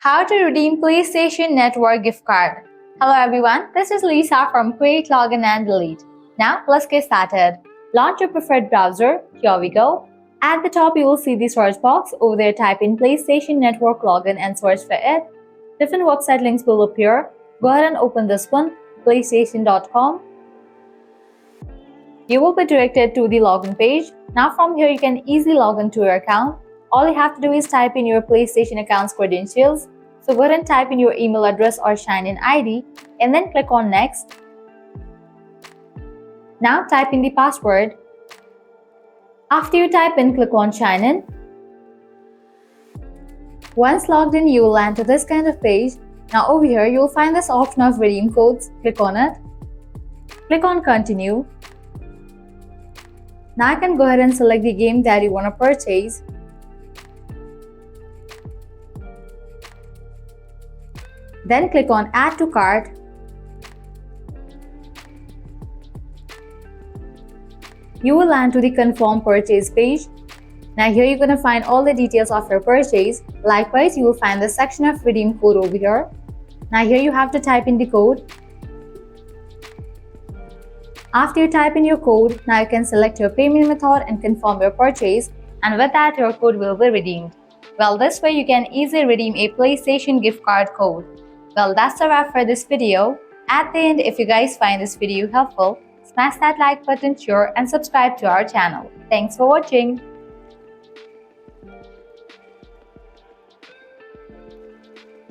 How to redeem PlayStation Network gift card. Hello everyone, this is Lisa from Create, Login and Delete. Now let's get started. Launch your preferred browser. Here we go. At the top you will see the search box. Over there type in PlayStation Network Login and search for it. Different website links will appear. Go ahead and open this one, PlayStation.com. You will be directed to the login page. Now from here you can easily log into your account. All you have to do is type in your PlayStation account's credentials. So go ahead and type in your email address or sign-in ID and then click on Next. Now type in the password. After you type in, click on Sign In. Once logged in, you will land to this kind of page. Now over here, you will find this option of redeem codes. Click on it. Click on Continue. Now I can go ahead and select the game that you want to purchase. Then click on Add to Cart. You will land to the Confirm Purchase page. Now here you're going to find all the details of your purchase. Likewise, you will find the section of redeem code over here. Now here you have to type in the code. After you type in your code, now you can select your payment method and confirm your purchase, and with that your code will be redeemed. Well, this way you can easily redeem a PlayStation gift card code. Well, that's a wrap for this video. At the end, if you guys find this video helpful, smash that like button, share and subscribe to our channel. Thanks for watching.